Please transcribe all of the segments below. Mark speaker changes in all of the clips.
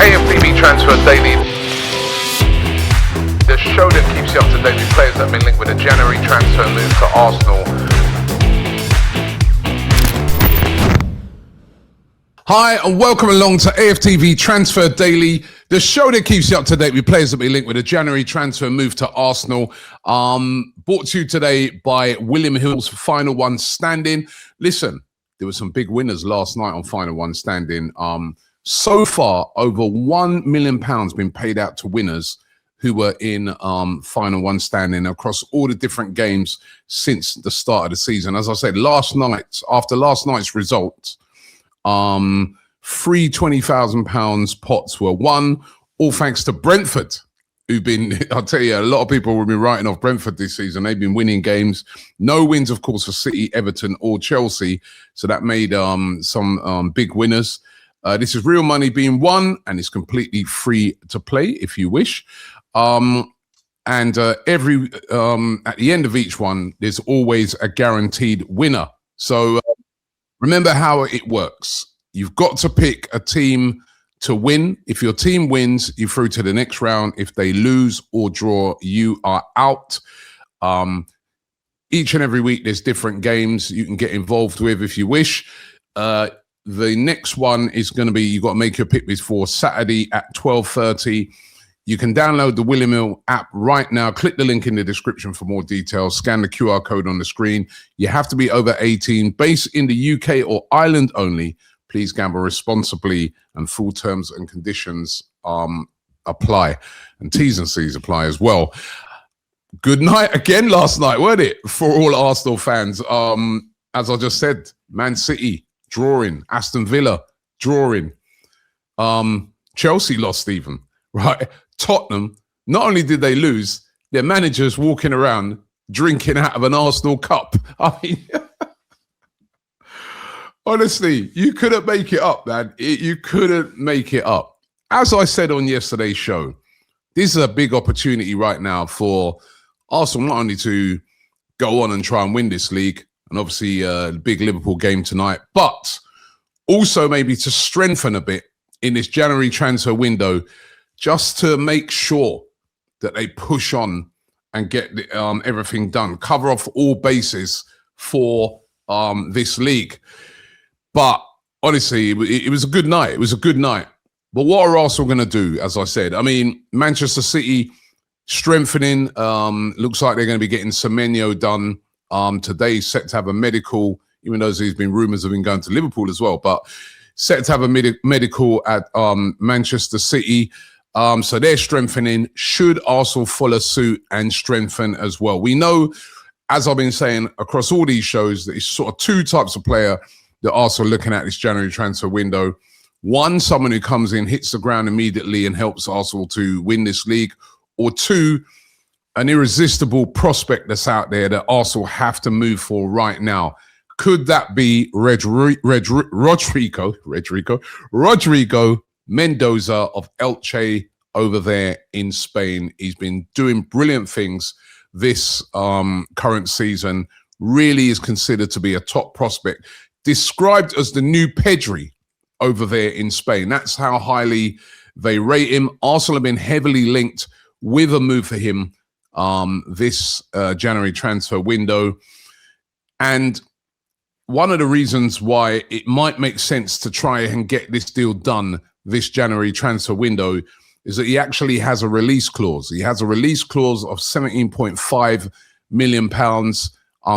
Speaker 1: AFTV Transfer Daily, the show that keeps you up to date with players that have been linked with a January transfer move to Arsenal.
Speaker 2: Hi and welcome along to AFTV Transfer Daily, the show that keeps you up to date with players that have been linked with a January transfer move to Arsenal. Brought to you today by William Hill's Final One Standing. Listen, there were some big winners last night on Final One Standing. So far, over £1 million been paid out to winners who were in Final One Standing across all the different games since the start of the season. As I said, after last night's results, free £20,000 pots were won, all thanks to Brentford, who've been, I'll tell you, a lot of people have been writing off Brentford this season. They've been winning games. No wins, of course, for City, Everton or Chelsea. So that made some big winners. This is real money being won, and it's completely free to play if you wish. At the end of each one, there's always a guaranteed winner. So remember how it works. You've got to pick a team to win. If your team wins, you're through to the next round. If they lose or draw, you are out. Each and every week, there's different games you can get involved with if you wish. The next one is going to be, you've got to make your pick before Saturday at 12:30. You can download the William Hill app right now. Click the link in the description for more details. Scan the QR code on the screen. You have to be over 18, based in the UK or Ireland only. Please gamble responsibly, and full terms and conditions apply. And T's and C's apply as well. Good night again last night, weren't it? For all Arsenal fans. As I just said, Man City drawing, Aston Villa drawing, Chelsea lost even, right? Tottenham, not only did they lose, their managers walking around drinking out of an Arsenal cup. I mean, honestly, you couldn't make it up, man. You couldn't make it up. As I said on yesterday's show, this is a big opportunity right now for Arsenal not only to go on and try and win this league, and obviously the big Liverpool game tonight, but also maybe to strengthen a bit in this January transfer window, just to make sure that they push on and get everything done, cover off all bases for this league. But honestly, it was a good night. It was a good night. But what are Arsenal going to do, as I said? I mean, Manchester City strengthening. Looks like they're going to be getting Semenyo done today, set to have a medical, even though there's been rumours of him going to Liverpool as well, but set to have a medical at Manchester City. So they're strengthening. Should Arsenal follow suit and strengthen as well? We know, as I've been saying across all these shows, that it's sort of two types of player that Arsenal are looking at this January transfer window. One, someone who comes in, hits the ground immediately and helps Arsenal to win this league. Or two, an irresistible prospect that's out there that Arsenal have to move for right now. Could that be Rodrigo Mendoza of Elche over there in Spain? He's been doing brilliant things this current season. Really is considered to be a top prospect. Described as the new Pedri over there in Spain. That's how highly they rate him. Arsenal have been heavily linked with a move for him this January transfer window. And one of the reasons why it might make sense to try and get this deal done this January transfer window is that he actually has a release clause. He has a release clause of £17.5 million.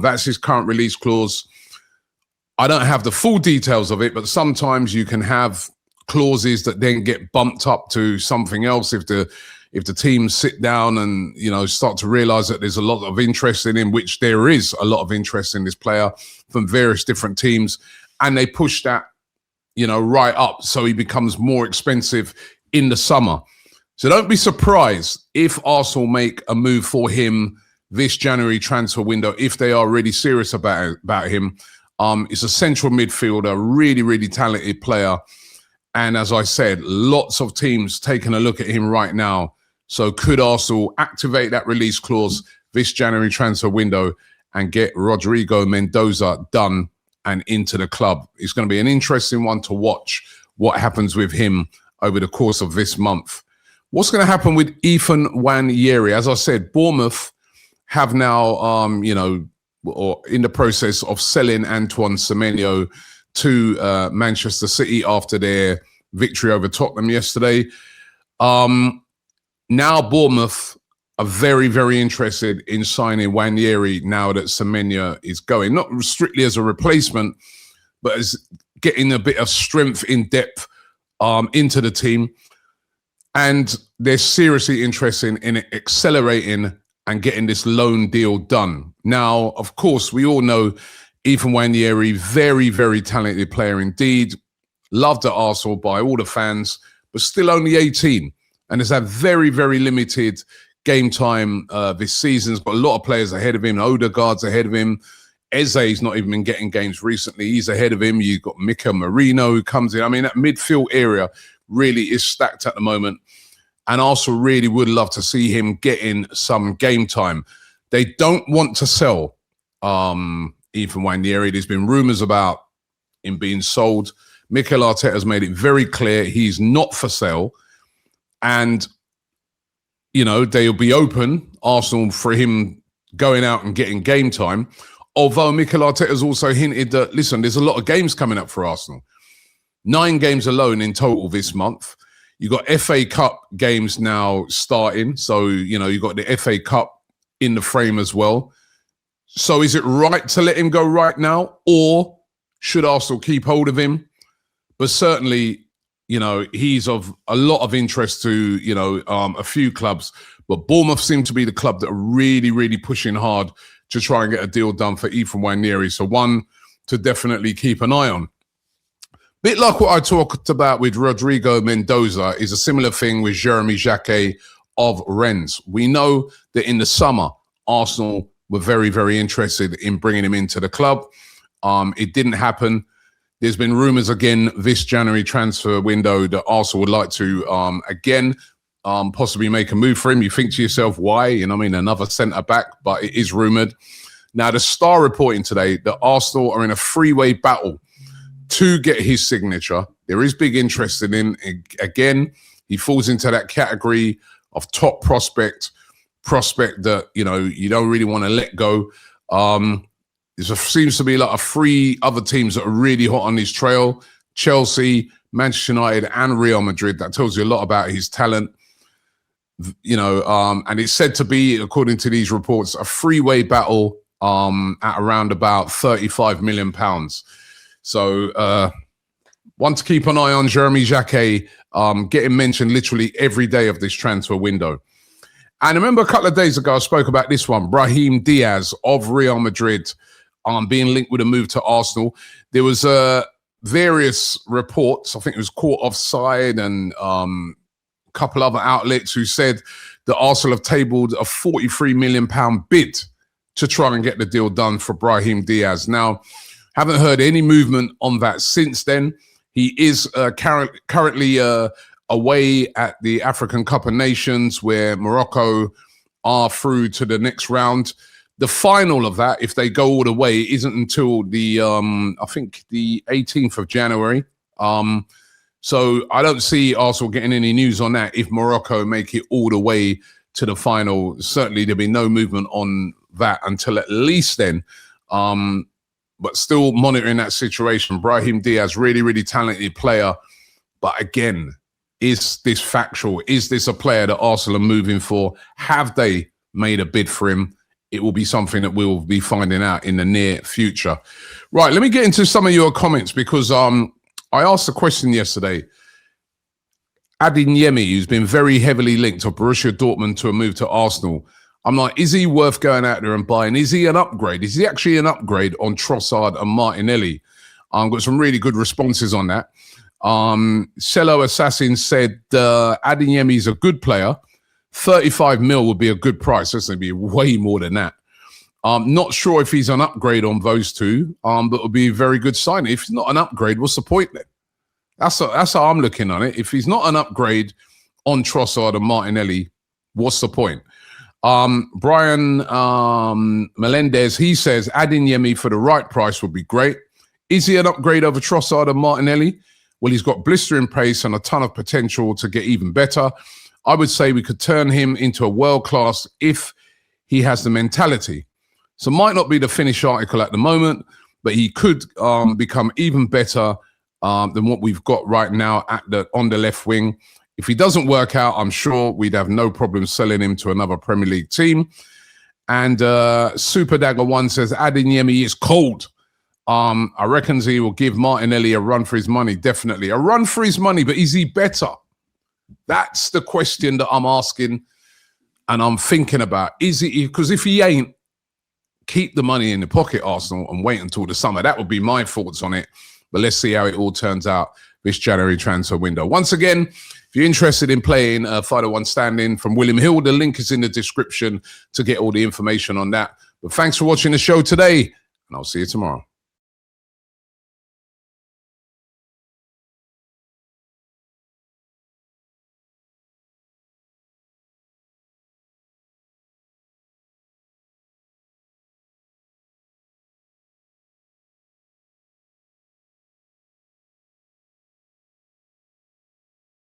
Speaker 2: That's his current release clause. I don't have the full details of it, but sometimes you can have clauses that then get bumped up to something else if the teams sit down and, you know, start to realize that there's a lot of interest in him, which there is a lot of interest in this player from various different teams, and they push that, you know, right up so he becomes more expensive in the summer. So don't be surprised if Arsenal make a move for him this January transfer window, if they are really serious about him. It's a central midfielder, really, really talented player. And as I said, lots of teams taking a look at him right now. So could Arsenal activate that release clause this January transfer window and get Rodrigo Mendoza done and into the club? It's going to be an interesting one to watch what happens with him over the course of this month. What's going to happen with Ethan Nwaneri? As I said, Bournemouth have now, or in the process of selling Antoine Semenyo to Manchester City after their victory over Tottenham yesterday. Now Bournemouth are very, very interested in signing Nwaneri now that Semenyo is going, not strictly as a replacement, but as getting a bit of strength in depth into the team. And they're seriously interested in accelerating and getting this loan deal done. Now, of course, we all know Ethan Nwaneri, very, very talented player indeed, loved at Arsenal by all the fans, but still only 18 and has had very, very limited game time this season. He's got a lot of players ahead of him. Odegaard's ahead of him. Eze's not even been getting games recently. He's ahead of him. You've got Mika Marino who comes in. I mean, that midfield area really is stacked at the moment. And Arsenal really would love to see him getting some game time. They don't want to sell Ethan Nwaneri. There's been rumours about him being sold. Mikel Arteta has made it very clear he's not for sale. And, they'll be open, Arsenal, for him going out and getting game time. Although Mikel Arteta has also hinted that, listen, there's a lot of games coming up for Arsenal. 9 games alone in total this month. You've got FA Cup games now starting. So, you've got the FA Cup in the frame as well. So is it right to let him go right now? Or should Arsenal keep hold of him? But certainly, he's of a lot of interest to, a few clubs. But Bournemouth seem to be the club that are really, really pushing hard to try and get a deal done for Ethan Nwaneri. So one to definitely keep an eye on. Bit like what I talked about with Rodri Mendoza is a similar thing with Jérémy Jacquet of Rennes. We know that in the summer, Arsenal were very, very interested in bringing him into the club. It didn't happen. There's been rumours again this January transfer window that Arsenal would like to, possibly make a move for him. You think to yourself, why? Another centre-back, but it is rumoured. Now, the Star reporting today that Arsenal are in a three-way battle to get his signature. There is big interest in him. Again, he falls into that category of top prospect that, you don't really want to let go. There seems to be like 3 other teams that are really hot on his trail. Chelsea, Manchester United, and Real Madrid. That tells you a lot about his talent. And it's said to be, according to these reports, a three-way battle at around about £35 million. So one to keep an eye on, Jérémy Jacquet, getting mentioned literally every day of this transfer window. And I remember a couple of days ago, I spoke about this one, Brahim Díaz of Real Madrid, being linked with a move to Arsenal. There was various reports, I think it was Caught Offside and a couple other outlets who said that Arsenal have tabled a £43 million bid to try and get the deal done for Brahim Díaz. Now, haven't heard any movement on that since then. He is currently away at the African Cup of Nations where Morocco are through to the next round. The final of that, if they go all the way, isn't until the, I think, the 18th of January. So I don't see Arsenal getting any news on that if Morocco make it all the way to the final. Certainly there'll be no movement on that until at least then. But still monitoring that situation. Brahim Díaz, really, really talented player. But again, is this factual? Is this a player that Arsenal are moving for? Have they made a bid for him? It will be something that we'll be finding out in the near future. Right, let me get into some of your comments because I asked a question yesterday. Adeyemi, who's been very heavily linked to Borussia Dortmund to a move to Arsenal. I'm like, is he worth going out there and buying? Is he an upgrade? Is he actually an upgrade on Trossard and Martinelli? I've got some really good responses on that. Cello Assassin said Adeyemi is a good player. 35 mil would be a good price. That's going to be way more than that. Not sure if he's an upgrade on those two, but it would be a very good sign. If he's not an upgrade, what's the point then? That's how I'm looking on it. If he's not an upgrade on Trossard and Martinelli, what's the point? Brian Melendez, he says Adeyemi for the right price would be great. Is he an upgrade over Trossard and Martinelli? Well, he's got blistering pace and a ton of potential to get even better. I would say we could turn him into a world-class if he has the mentality. So might not be the finished article at the moment, but he could become even better than what we've got right now on the left wing. If he doesn't work out, I'm sure we'd have no problem selling him to another Premier League team. And Super Dagger 1 says, Adeyemi is cold. I reckon he will give Martinelli a run for his money. Definitely. A run for his money, but is he better? That's the question that I'm asking and I'm thinking about. Is he? Because if he ain't, keep the money in the pocket, Arsenal, and wait until the summer. That would be my thoughts on it. But let's see how it all turns out this January transfer window. Once again, if you're interested in playing Fighter One Stand-In from William Hill, the link is in the description to get all the information on that. But thanks for watching the show today, and I'll see you tomorrow.